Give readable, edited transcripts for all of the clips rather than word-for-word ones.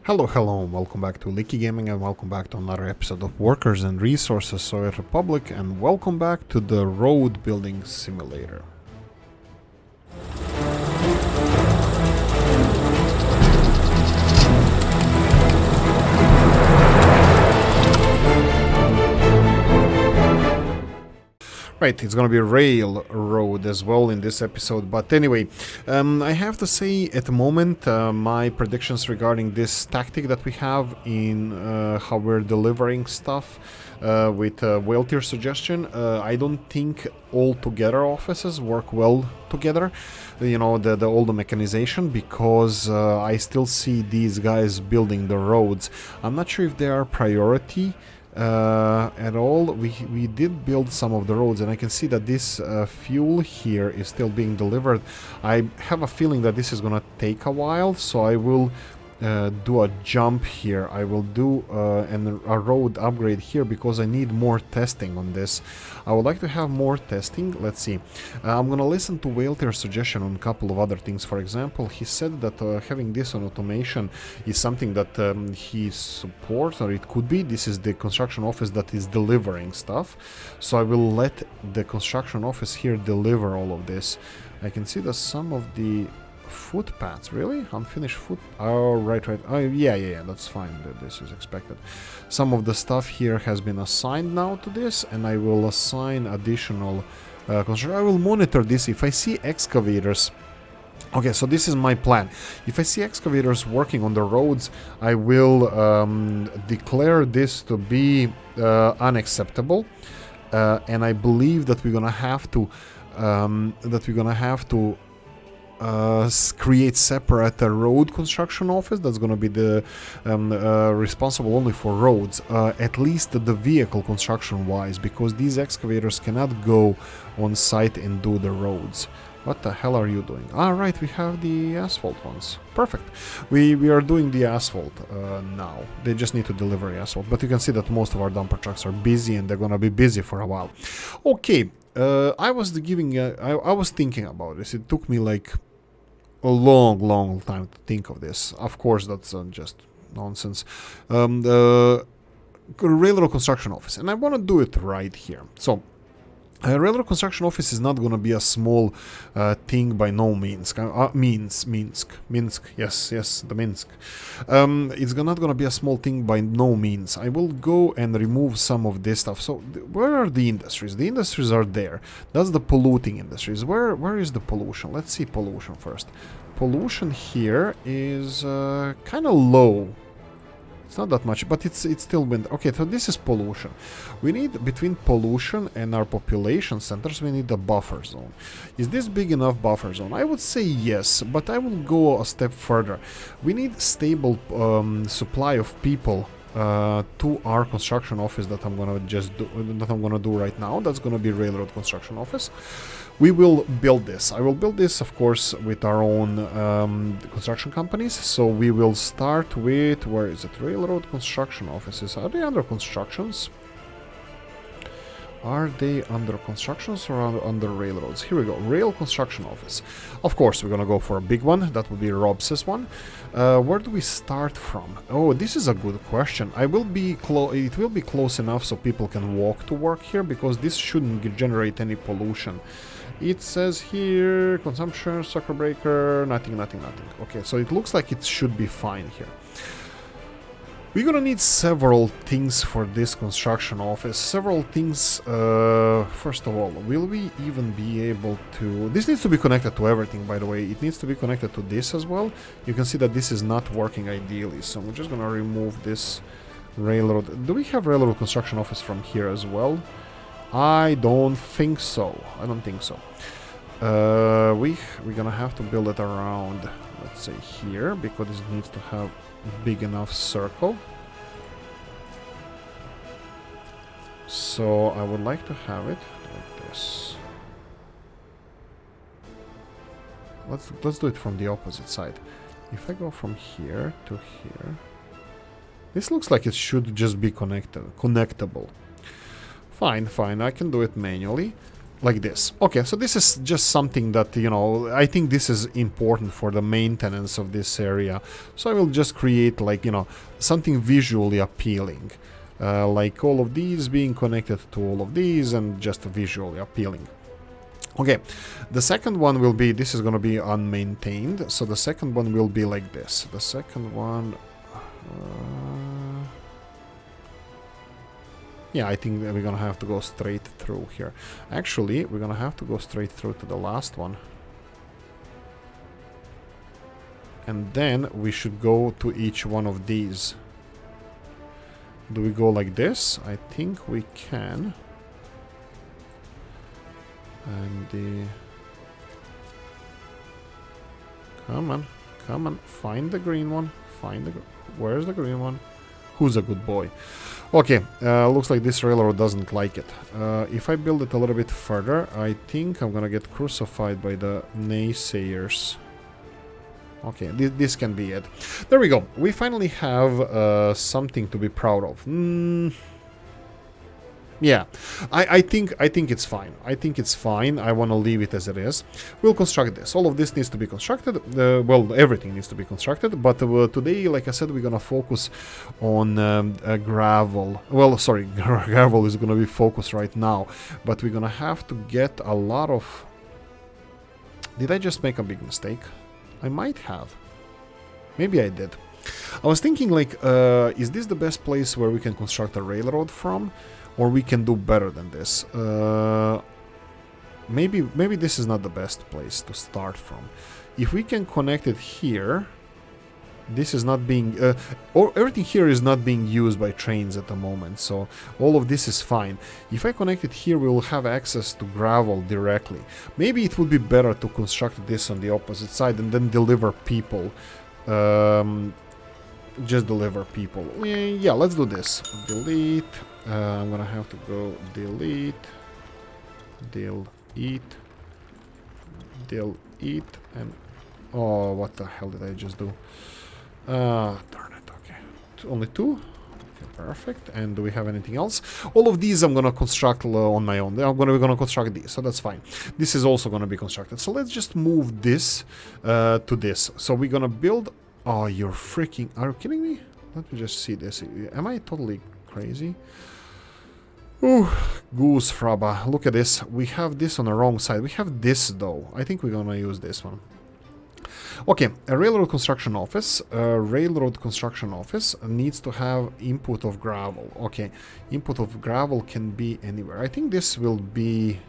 Hello, welcome back to Oolykee Gaming and welcome back to another episode of Workers and Resources Soviet Republic and welcome back to the road building simulator. Right, it's gonna be railroad as well in this episode, but anyway, I have to say at the moment my predictions regarding this tactic that we have in how we're delivering stuff with whale tier suggestion, I don't think all together offices work well together, you know, all the mechanization, because I still see these guys building the roads. I'm not sure if they are priority at all. We did build some of the roads and I can see that this fuel here is still being delivered. I have a feeling that this is gonna take a while, so I will do a jump here. I will do a road upgrade here because I need more testing on this. I would like to have more testing. Let's see. I'm gonna listen to Whalter's suggestion on a couple of other things. For example, he said that having this on automation is something that he supports, or it could be. This is the construction office that is delivering stuff. So I will let the construction office here deliver all of this. I can see that some of the footpads, really? Unfinished foot... Oh, right. Oh, yeah, that's fine. This is expected. Some of the stuff here has been assigned now to this, and I will assign additional construction. I will monitor this. If I see excavators... Okay, so this is my plan. If I see excavators working on the roads, I will declare this to be unacceptable, and I believe that we're gonna have to create separate road construction office that's going to be the responsible only for roads, at least the vehicle construction wise, because these excavators cannot go on site and do the roads. What the hell are you doing? Ah, right, we have the asphalt ones. Perfect. We are doing the asphalt now. They just need to deliver the asphalt, but you can see that most of our dumper trucks are busy and they're going to be busy for a while. Okay. I was thinking about this. It took me like a long time to think of this. Of course, that's just nonsense. The railroad construction office, and I want to do it right here. So, railroad construction office is not going to be a small thing by no means. Minsk. Yes, the Minsk. It's not going to be a small thing by no means. I will go and remove some of this stuff. So, where are the industries? The industries are there. That's the polluting industries. Where is the pollution? Let's see pollution first. Pollution here is kind of low. It's not that much, but it's still been... Okay, so this is pollution. We need, between pollution and our population centers, we need a buffer zone. Is this big enough buffer zone? I would say yes, but I will go a step further. We need stable supply of people to our construction office that I'm gonna do right now. That's gonna be railroad construction office. We will build this. I will build this, of course, with our own construction companies. So we will start with, where is it? Railroad construction offices. Are they under constructions? Are they under constructions or under railroads? Here we go. Rail construction office. Of course, we're gonna go for a big one. That would be Robs's one. Where do we start from? Oh, this is a good question. It will be close enough so people can walk to work here, because this shouldn't generate any pollution. It says here, consumption, sucker breaker, nothing. Okay, so it looks like it should be fine here. We're gonna need several things for this construction office. Several things. First of all, will we even be able to... This needs to be connected to everything, by the way. It needs to be connected to this as well. You can see that this is not working ideally, so we're just gonna remove this railroad. Do we have railroad construction office from here as well? I don't think so. We're gonna have to build it around, let's say, here, because it needs to have a big enough circle. So I would like to have it like this. Let's do it from the opposite side. If I go from here to here, this looks like it should just be connectable. Fine, I can do it manually. like this. Okay, so this is just something that, you know, I think this is important for the maintenance of this area. So I will just create, like, you know, something visually appealing. Like all of these being connected to all of these and just visually appealing. Okay, the second one will be, this is going to be unmaintained. So the second one will be like this. The second one... yeah, I think that we're gonna have to go straight through here. Actually, we're gonna have to go straight through to the last one. And then we should go to each one of these. Do we go like this? I think we can. And the... Come on, come on, find the green one. Find the... Where's the green one? Who's a good boy? Okay, looks like this railroad doesn't like it. If I build it a little bit further, I think I'm gonna get crucified by the naysayers. Okay, this can be it. There we go. We finally have something to be proud of. Yeah, I think it's fine. I think it's fine. I want to leave it as it is. We'll construct this. All of this needs to be constructed. Well, everything needs to be constructed. But today, like I said, we're gonna focus on gravel. Well, sorry, gravel is gonna be focused right now. But we're gonna have to get a lot of... Did I just make a big mistake? I might have. Maybe I did. I was thinking, like, is this the best place where we can construct a railroad from? Or we can do better than this. Maybe this is not the best place to start from. If we can connect it here, this is not being... or everything here is not being used by trains at the moment, so all of this is fine. If I connect it here, we will have access to gravel directly. Maybe it would be better to construct this on the opposite side and then deliver people. Just deliver people. Yeah, let's do this. Delete. I'm gonna have to go delete, and oh, what the hell did I just do? Darn it. Okay, only two. Okay, perfect. And do we have anything else? All of these I'm gonna construct on my own. We're gonna construct these, so that's fine. This is also gonna be constructed. So let's just move this to this. So we're gonna build. Oh, you're freaking... Are you kidding me? Let me just see this. Am I totally crazy? Ooh, goose fraba. Look at this. We have this on the wrong side. We have this, though. I think we're gonna use this one. Okay, a railroad construction office. A railroad construction office needs to have input of gravel. Okay, input of gravel can be anywhere. I think this will be...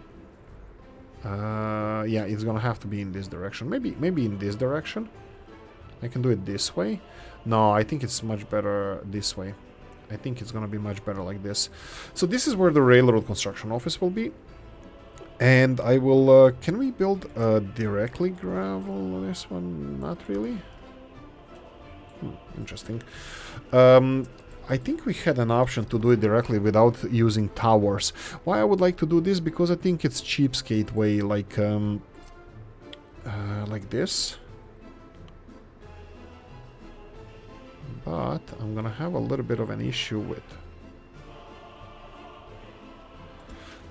yeah, it's gonna have to be in this direction. Maybe in this direction. I can do it this way. No, I think it's much better this way. I think it's gonna be much better like this. So this is where the railroad construction office will be. And I will... can we build directly gravel on this one? Not really. Interesting. I think we had an option to do it directly without using towers. Why I would like to do this? Because I think it's cheapskate way, like this. But I'm gonna have a little bit of an issue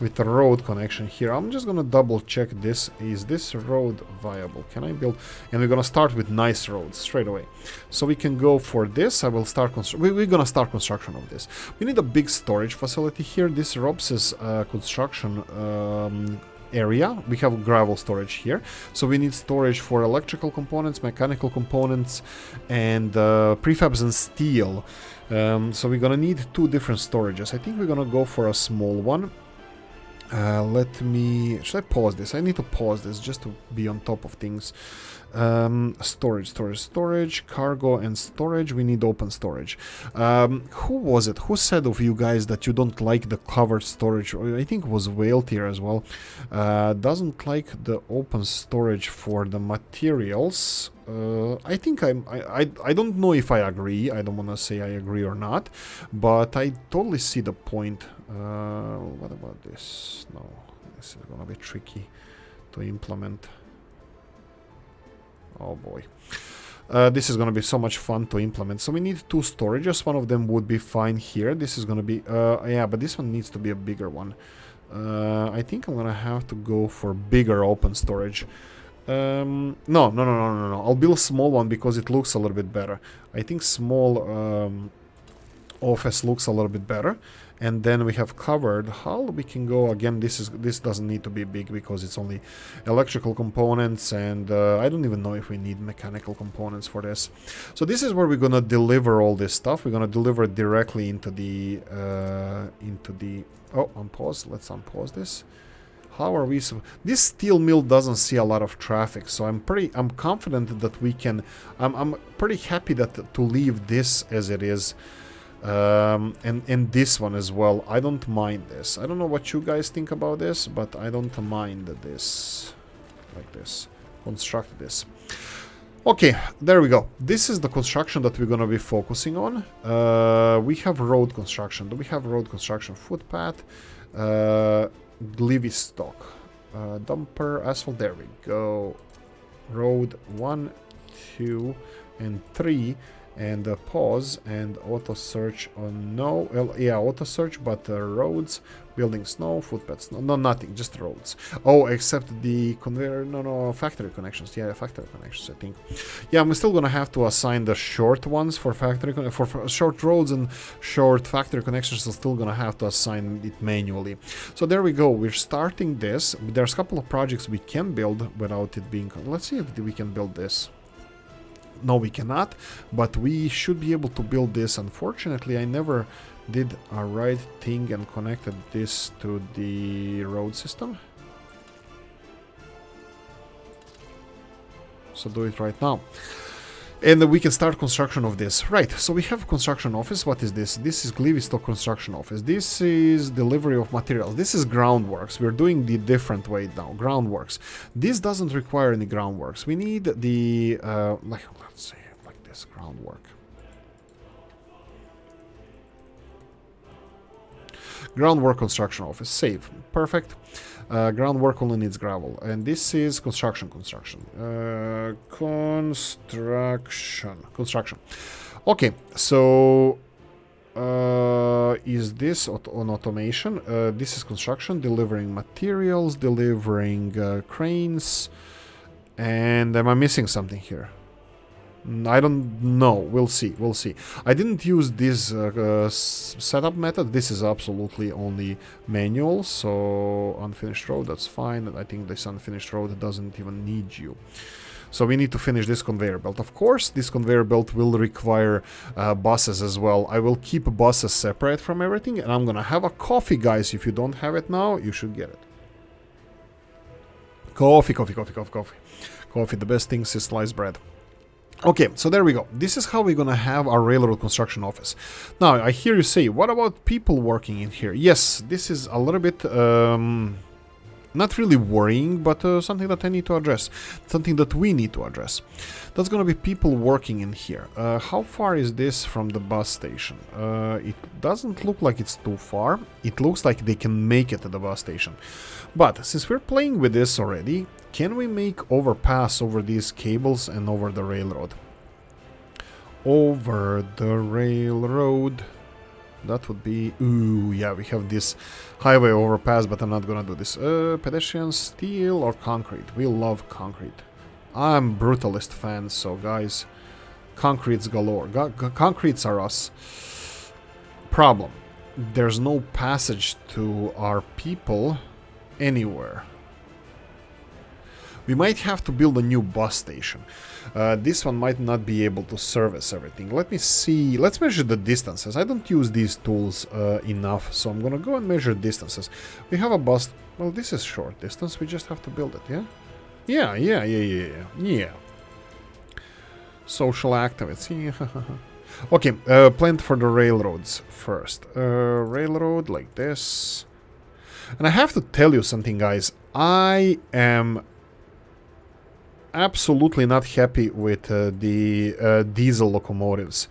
with the road connection here. I'm just gonna double check this. Is this road viable? Can I build? And we're gonna start with nice roads straight away. So we can go for this. I will start we're gonna start construction of this. We need a big storage facility here. This Rob's construction area. We have gravel storage here, so we need storage for electrical components, mechanical components, and prefabs and steel. So we're gonna need two different storages. I think we're gonna go for a small one. Should I pause this? I need to pause this just to be on top of things. Storage, cargo and storage. We need open storage. Who was it? Who said of you guys that you don't like the covered storage? I think it was Whale Tier as well. Doesn't like the open storage for the materials. I think I don't know if I agree. I don't want to say I agree or not, but I totally see the point. What about this? No, this is gonna be tricky to implement. Oh boy. This is gonna be so much fun to implement. So we need two storages. One of them would be fine here. This is gonna be yeah, but this one needs to be a bigger one. I think I'm gonna have to go for bigger open storage. No. I'll build a small one because it looks a little bit better. I think small office looks a little bit better. And then we have covered how we can go. Again, this doesn't need to be big because it's only electrical components, and I don't even know if we need mechanical components for this. So this is where we're gonna deliver all this stuff. We're gonna deliver it directly into the oh, unpause. Let's unpause this. How are we? This steel mill doesn't see a lot of traffic, so I'm confident that we can. I'm pretty happy that to leave this as it is. And this one as well. I don't mind this. I don't know what you guys think about this, but I don't mind this. Like this. Construct this. Okay, there we go. This is the construction that we're gonna be focusing on. We have road construction. Do we have road construction? Footpath. Levy stock. Dumper, asphalt. There we go. Road 1, 2, and 3. And pause and auto search on no, well, yeah, auto search, but roads, building snow, footpaths, no, nothing, just roads. Oh, except the conveyor, no, factory connections. Yeah, factory connections, I think. Yeah, I'm still gonna have to assign the short ones for factory, for short roads and short factory connections. I'm still gonna have to assign it manually. So there we go. We're starting this. There's a couple of projects we can build without it being. Let's see if we can build this. No, we cannot, but we should be able to build this. Unfortunately, I never did a right thing and connected this to the road system. So do it right now. And we can start construction of this. Right, so we have construction office. What is this? This is Glivistock construction office. This is delivery of materials. This is groundworks. We're doing the different way now. Groundworks. This doesn't require any groundworks. We need the, let's say, like this, groundwork. Groundwork construction office. Save. Perfect. Groundwork only needs gravel. And this is construction. Construction. Okay, so is this on automation? This is construction, delivering materials, delivering cranes. And am I missing something here? I don't know. We'll see. I didn't use this setup method. This is absolutely only manual. So unfinished road, that's fine. I think this unfinished road doesn't even need you. So we need to finish this conveyor belt. Of course, this conveyor belt will require buses as well. I will keep buses separate from everything. And I'm going to have a coffee, guys. If you don't have it now, you should get it. Coffee. The best thing is sliced bread. Okay, so there we go. This is how we're gonna have our railroad construction office. Now, I hear you say, what about people working in here? Yes, this is a little bit, not really worrying, but something that I need to address. Something that we need to address. That's gonna be people working in here. How far is this from the bus station? It doesn't look like it's too far. It looks like they can make it to the bus station. But since we're playing with this already, can we make overpass over these cables and over the railroad? Over the railroad. That would be... Ooh, yeah, we have this highway overpass, but I'm not gonna do this. Pedestrian, steel or concrete? We love concrete. I'm brutalist fan, so guys, concretes galore. Concretes are us. Problem. There's no passage to our people anywhere. We might have to build a new bus station. This one might not be able to service everything. Let me see. Let's measure the distances. I don't use these tools enough, so I'm gonna go and measure distances. We have a bus. Well, this is short distance. We just have to build it, yeah? Yeah. Social activities. Okay, plan for the railroads first. Railroad like this. And I have to tell you something, guys. I am absolutely not happy with the diesel locomotives.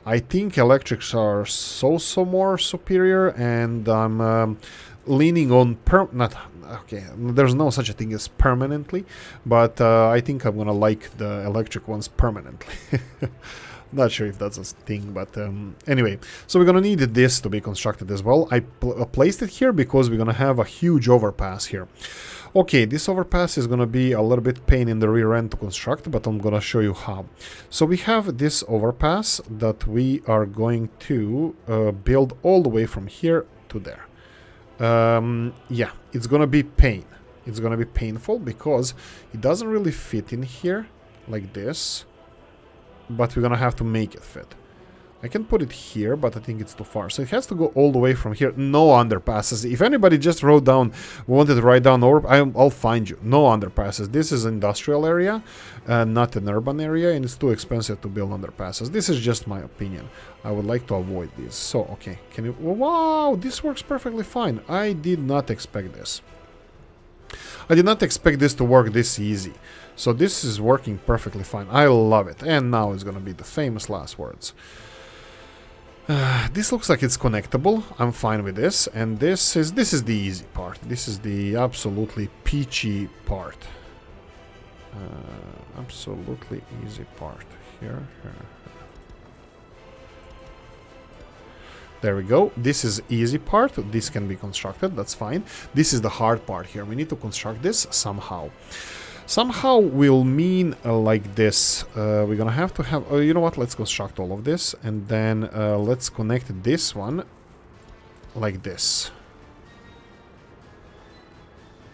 I think electrics are so more superior, and I'm leaning on okay, there's no such a thing as permanently, but I think I'm gonna like the electric ones permanently. Not sure if that's a thing, but anyway. So we're gonna need this to be constructed as well. I placed it here because we're gonna have a huge overpass here. Okay, this overpass is gonna be a little bit pain in the rear end to construct, but I'm gonna show you how. So we have this overpass that we are going to build all the way from here to there. Yeah, it's gonna be pain. It's gonna be painful because it doesn't really fit in here like this, but we're gonna have to make it fit. I can put it here, but I think it's too far. So it has to go all the way from here. No underpasses. If anybody just wanted to write down over, I'll find you. No underpasses. This is an industrial area, not an urban area, and it's too expensive to build underpasses. This is just my opinion. I would like to avoid these. So, okay. Can you... Wow, this works perfectly fine. I did not expect this. I did not expect this to work this easy. So this is working perfectly fine. I love it. And now it's going to be the famous last words. This looks like it's connectable. I'm fine with this. And this is the easy part. This is the absolutely peachy part. Absolutely easy part. Here. There we go. This is easy part. This can be constructed. That's fine. This is the hard part here. We need to construct this somehow. Somehow will mean like this. We're gonna have to have... you know what? Let's construct all of this. And then let's connect this one like this.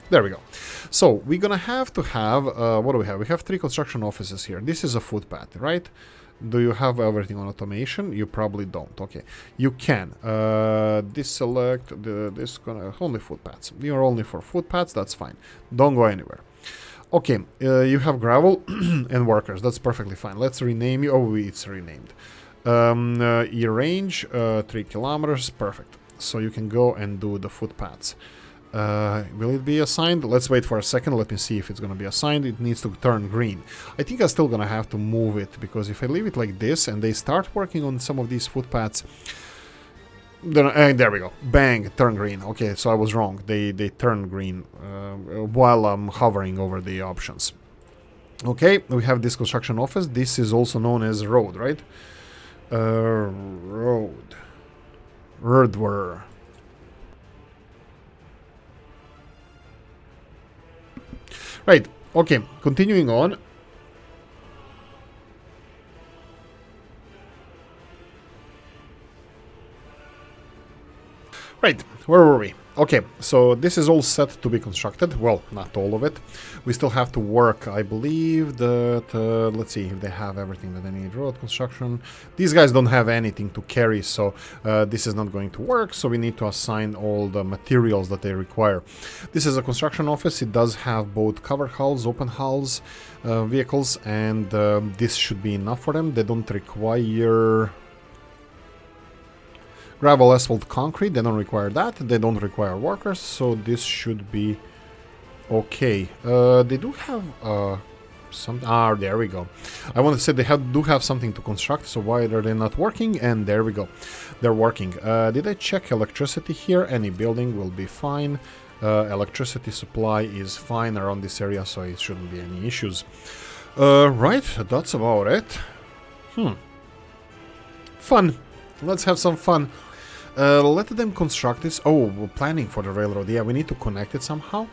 There we go. So we're gonna have to have... what do we have? We have 3 construction offices here. This is a footpad, right? Do you have everything on automation? You probably don't. Okay, you can deselect this only footpads. You're only for footpads. That's fine. Don't go anywhere. Okay, you have gravel and workers. That's perfectly fine. Let's rename you. Oh, it's renamed. Your range 3 kilometers. Perfect. So you can go and do the footpads. Will it be assigned? Let's wait for a second. Let me see if it's going to be assigned. It needs to turn green. I think I'm still going to have to move it, because if I leave it like this and they start working on some of these footpaths, then there we go. Bang, turn green. Okay, so I was wrong. They turn green while I'm hovering over the options. Okay, we have this construction office. This is also known as road, right? Road. Roadware. Right, okay, continuing on. Right, where were we? Okay, so this is all set to be constructed. Well, not all of it. We still have to work, I believe, that... let's see if they have everything that they need. Road construction. These guys don't have anything to carry, so this is not going to work. So we need to assign all the materials that they require. This is a construction office. It does have both covered hulls, open hulls, vehicles, and this should be enough for them. They don't require... gravel, asphalt, concrete, they don't require that. They don't require workers, so this should be okay. They do have some... Ah, there we go. I want to say they do have something to construct, so why are they not working? And there we go. They're working. Did I check electricity here? Any building will be fine. Electricity supply is fine around this area, so it shouldn't be any issues. Right, that's about it. Fun. Let's have some fun. Let them construct this. Oh, we're planning for the railroad. Yeah, we need to connect it somehow.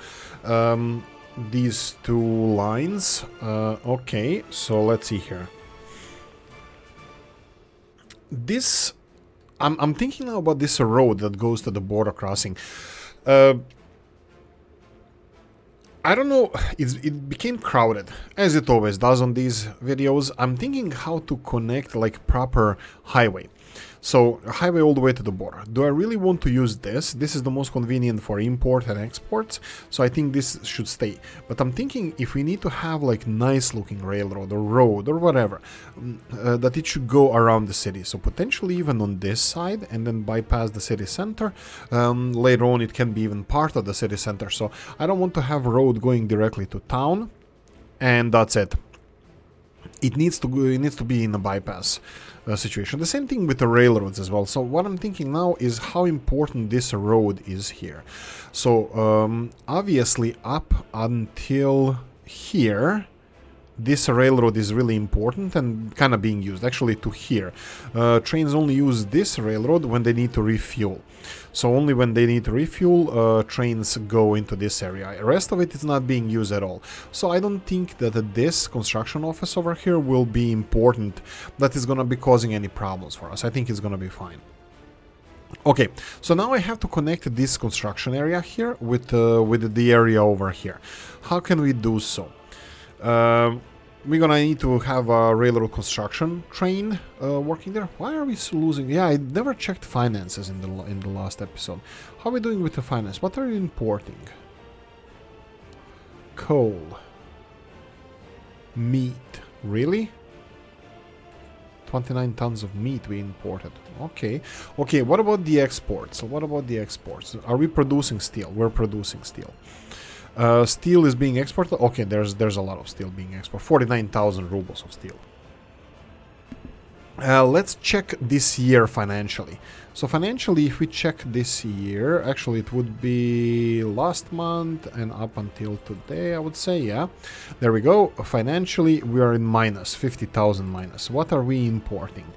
These 2 lines. Okay, so let's see here. This... I'm thinking now about this road that goes to the border crossing. I don't know, it became crowded, as it always does on these videos. I'm thinking how to connect like proper highway. So, a highway all the way to the border. Do I really want to use this? This is the most convenient for import and exports, so I think this should stay. But I'm thinking if we need to have like nice looking railroad or road or whatever, that it should go around the city. So potentially even on this side and then bypass the city center. Later on it can be even part of the city center. So I don't want to have a road going directly to town and that's it. It needs to be in a bypass situation. The same thing with the railroads as well. So what I'm thinking now is how important this road is here. So obviously up until here this railroad is really important and kind of being used, actually, to here. Trains only use this railroad when they need to refuel. So only when they need to refuel, trains go into this area. The rest of it is not being used at all. So I don't think that this construction office over here will be important, that is going to be causing any problems for us. I think it's going to be fine. Okay, so now I have to connect this construction area here with the area over here. How can we do so? We're gonna need to have a railroad construction train working there. Why are we losing? Yeah, I never checked finances in the last episode. How are we doing with the finance? What are you importing? Coal, meat. Really? 29 tons of meat we imported. Okay. Okay, what about the exports? What about the exports? Are we producing steel? We're producing steel. Steel is being exported. Okay, there's a lot of steel being exported. 49,000 rubles of steel. Let's check this year financially. So financially, if we check this year, actually it would be last month and up until today, I would say, yeah. There we go. Financially, we are in minus, 50,000 minus. What are we importing?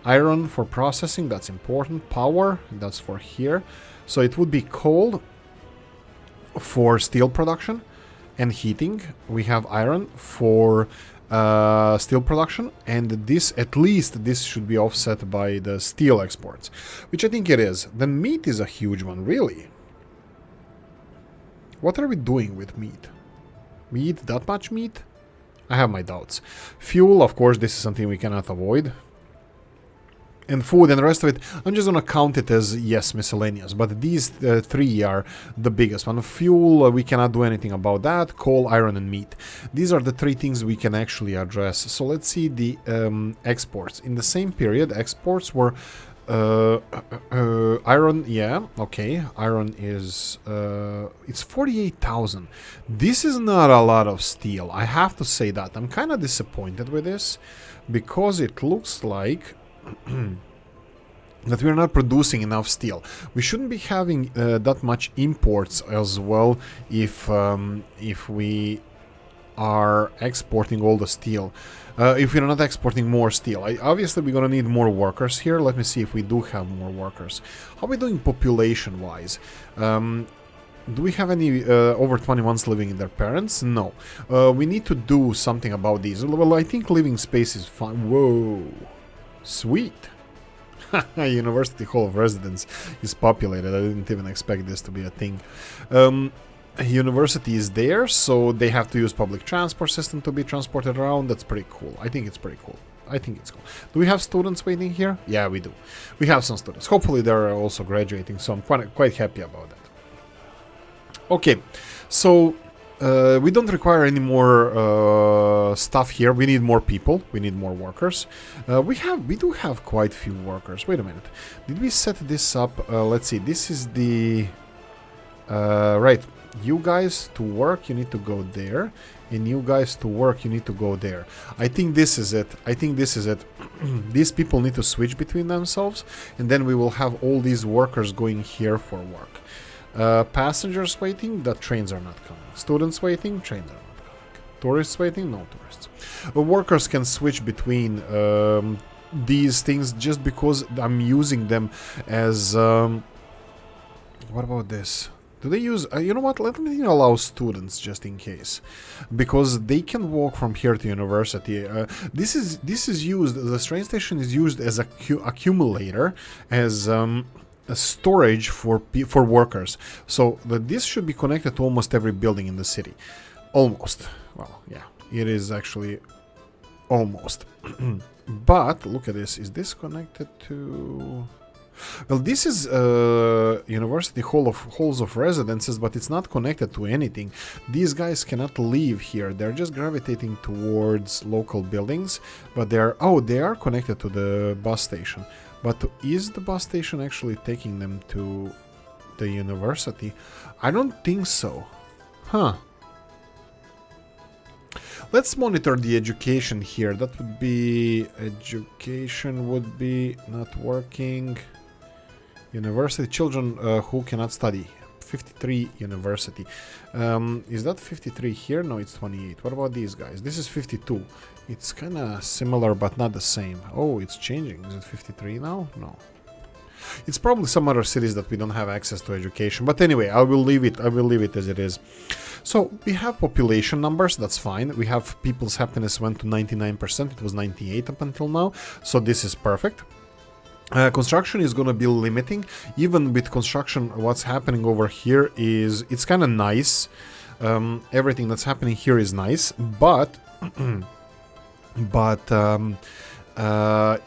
Iron for processing, that's important. Power, that's for here. So it would be coal for steel production and heating. We have iron for steel production, and this, at least this should be offset by the steel exports, which I think it is. Then meat is a huge one, really. What are we doing with meat? We eat that much meat? I have my doubts. Fuel, of course, this is something we cannot avoid. And food and the rest of it, I'm just gonna count it as, yes, miscellaneous. But these three are the biggest one. Fuel, we cannot do anything about that. Coal, iron, and meat. These are the three things we can actually address. So let's see the exports. In the same period, exports were iron, yeah, okay. Iron is, it's 48,000. This is not a lot of steel. I have to say that. I'm kind of disappointed with this, because it looks like that we're not producing enough steel. We shouldn't be having that much imports as well if we are exporting all the steel. If we're not exporting more steel. Obviously, we're gonna need more workers here. Let me see if we do have more workers. How are we doing population-wise? Do we have any over 21s living in their parents? No. We need to do something about these. Well, I think living space is fine. Whoa. Sweet. University Hall of Residence is populated. I didn't even expect this to be a thing. University is there, so they have to use public transport system to be transported around. That's pretty cool. I think it's pretty cool. I think it's cool. Do we have students waiting here? Yeah, we do. We have some students. Hopefully they're also graduating, so I'm quite happy about that. Okay, so we don't require any more stuff here. We need more people. We need more workers. We do have quite few workers. Wait a minute. Did we set this up? Let's see. This is the right. You guys to work, you need to go there, and you guys to work, you need to go there. I think this is it. I think this is it. These people need to switch between themselves, and then we will have all these workers going here for work. Passengers waiting, the trains are not coming. Students waiting, trains are not coming. Tourists waiting, no tourists. Workers can switch between these things just because I'm using them as... what about this? Do they use... you know what? Let me allow students just in case. Because they can walk from here to university. This is used... The train station is used as a accumulator, as... a storage for workers, so this should be connected to almost every building in the city. Almost. Well, yeah, it is actually almost. But look at this. Is this connected to? Well, this is University Halls of Residences, but it's not connected to anything. These guys cannot leave here. They're just gravitating towards local buildings, but they are connected to the bus station. But is the bus station actually taking them to the university? I don't think so. Huh. Let's monitor the education here. That would be... Education would be not working. University children who cannot study. 53 University. Is that 53 here? No, it's 28. What about these guys? This is 52. It's kind of similar, but not the same. Oh, it's changing. Is it 53 now? No. It's probably some other cities that we don't have access to education. But anyway, I will leave it as it is. So we have population numbers, that's fine. We have people's happiness went to 99%. It was 98 up until now. So this is perfect. Construction is going to be limiting. Even with construction, what's happening over here is it's kind of nice. Everything that's happening here is nice, but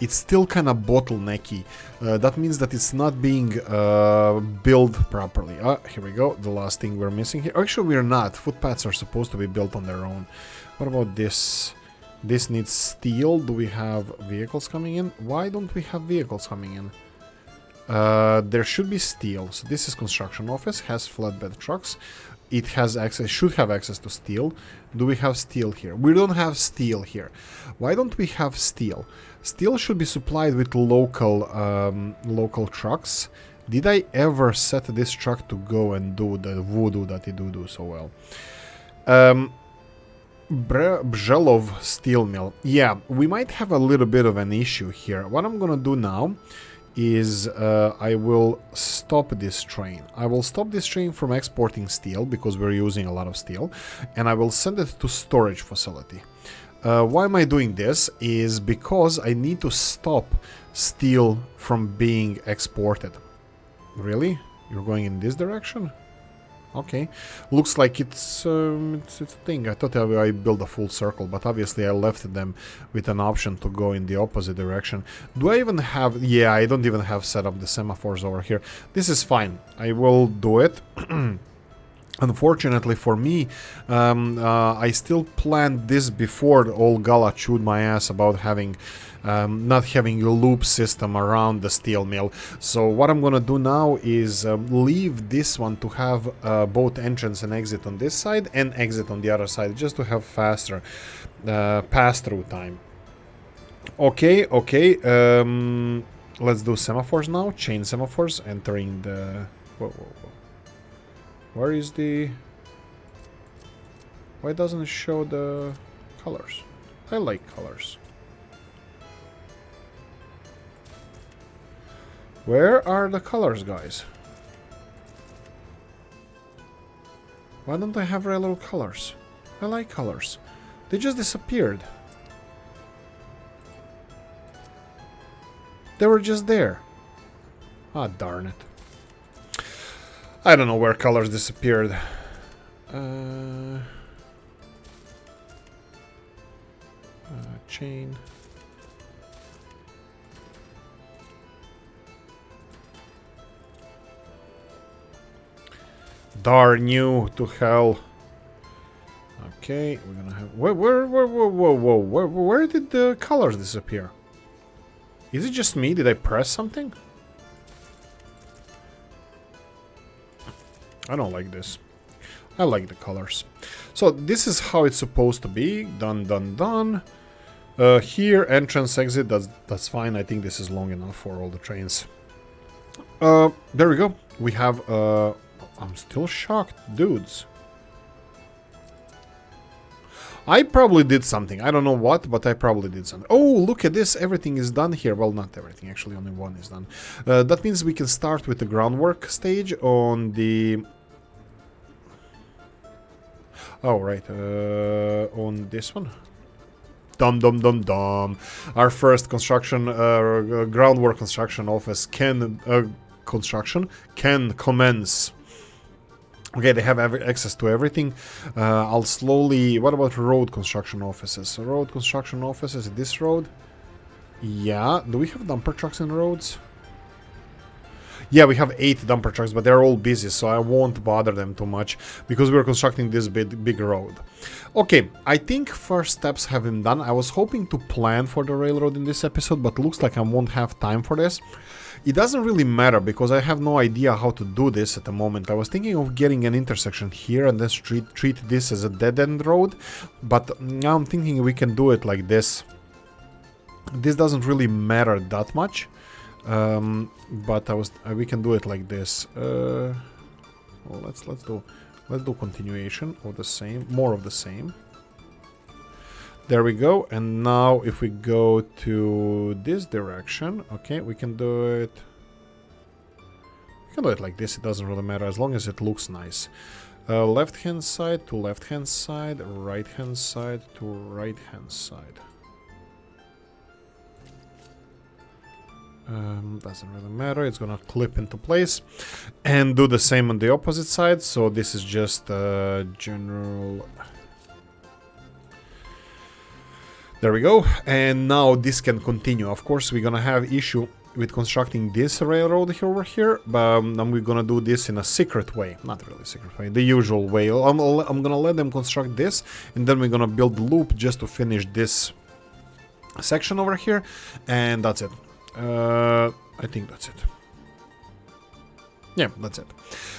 it's still kind of bottlenecky. That means that it's not being built properly. Here we go. The last thing we're missing here. Actually, we're not. Footpaths are supposed to be built on their own. What about this? This needs steel. Do we have vehicles coming in? Why don't we have vehicles coming in? There should be steel. So this is construction office. Has flatbed trucks. It has access, should have access to steel. Do we have steel here? We don't have steel here. Why don't we have steel? Steel should be supplied with local trucks. Did I ever set this truck to go and do the voodoo that it do so well? Bzelov steel mill. Yeah, we might have a little bit of an issue here. What I'm gonna do now is I will stop this train. I will stop this train from exporting steel because we're using a lot of steel, and I will send it to storage facility. Why am I doing this? Is because I need to stop steel from being exported. Really? You're going in this direction? Okay, looks like it's a thing. I thought I built a full circle, but obviously I left them with an option to go in the opposite direction. Do I even have... Yeah, I don't even have set up the semaphores over here. This is fine. I will do it. Unfortunately for me, I still planned this before the old Gala chewed my ass about having not having a loop system around the steel mill. So what I'm gonna do now is leave this one to have both entrance and exit on this side and exit on the other side, just to have faster pass-through time. Okay, let's do semaphores now. Chain semaphores entering the... Whoa. Where is the... Why doesn't it show the colors? I like colors. Where are the colors, guys? Why don't I have railroad colors? I like colors. They just disappeared. They were just there. Ah, darn it. I don't know where colors disappeared. Chain. Darn you to hell. Okay, we're gonna have... Where did the colors disappear? Is it just me? Did I press something? I don't like this. I like the colors. So this is how it's supposed to be. Done. Here, entrance, exit, that's fine. I think this is long enough for all the trains. There we go. We have... I'm still shocked, dudes. I probably did something. I don't know what, but I probably did something. Oh, look at this. Everything is done here. Well, not everything. Actually, only one is done. That means we can start with the groundwork stage on the... Oh, right. On this one. Dum. Our first construction, groundwork construction office can... construction can commence. Okay, they have access to everything. I'll slowly... What about road construction offices? Road construction offices, this road? Yeah. Do we have dumper trucks in roads? Yeah, we have 8 dumper trucks, but they're all busy, so I won't bother them too much, because we're constructing this big road. Okay, I think first steps have been done. I was hoping to plan for the railroad in this episode, but looks like I won't have time for this. It doesn't really matter, because I have no idea how to do this at the moment. I was thinking of getting an intersection here and then treat this as a dead-end road, but now I'm thinking we can do it like this. This doesn't really matter that much, but we can do it like this. Well, let's do continuation of the same, more of the same. There we go. And now if we go to this direction, okay, we can do it. We can do it like this. It doesn't really matter as long as it looks nice. Left hand side to left hand side, right hand side to right hand side. Doesn't really matter. It's gonna clip into place, and do the same on the opposite side. So this is just general. There we go. And now this can continue. Of course, we're gonna have issue with constructing this railroad here over here, but we're gonna do this in a secret way. Not really secret way, the usual way. I'm gonna let them construct this, and then we're gonna build the loop just to finish this section over here, and that's it. I think that's it. Yeah, that's it.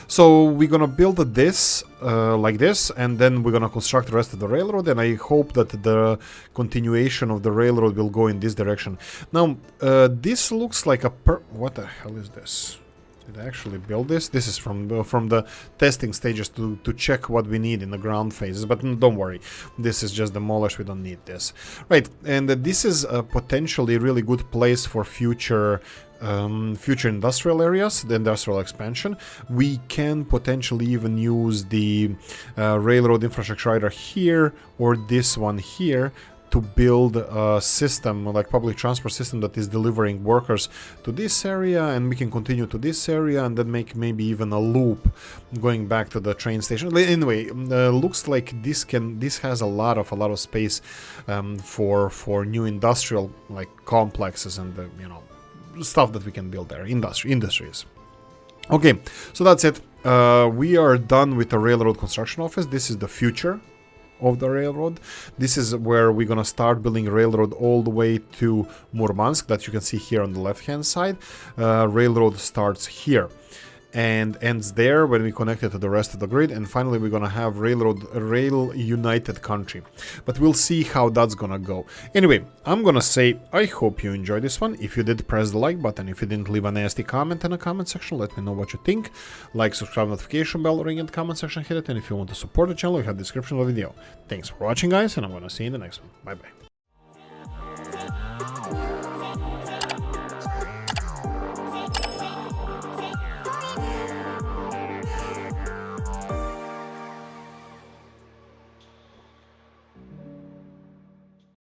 So we're gonna build this like this, and then we're gonna construct the rest of the railroad, and I hope that the continuation of the railroad will go in this direction. Now, this looks like a what the hell is this? Did I actually build this? This is from the testing stages to check what we need in the ground phases, but don't worry, this is just demolished. We don't need this, right? And this is a potentially really good place for future industrial areas, the industrial expansion. We can potentially even use the railroad infrastructure either here or this one here to build a system, like public transport system, that is delivering workers to this area, and we can continue to this area and then make maybe even a loop going back to the train station. Anyway, looks like this has a lot of space for new industrial like complexes and you know, stuff that we can build there, industries. Okay, so that's it. We are done with the railroad construction office. This is the future of the railroad. This is where we're gonna start building railroad all the way to Murmansk, that you can see here on the left hand side. Railroad starts here and ends there when we connect it to the rest of the grid, and finally we're gonna have rail united country, but we'll see how that's gonna go. Anyway, I'm gonna say I hope you enjoyed this one. If you did, press the like button. If you didn't, leave a nasty comment in the comment section, let me know what you think. Like, subscribe, notification bell, ring in the comment section, hit it, and if you want to support the channel, you have the description of the video. Thanks for watching, guys, and I'm gonna see you in the next one. Bye bye.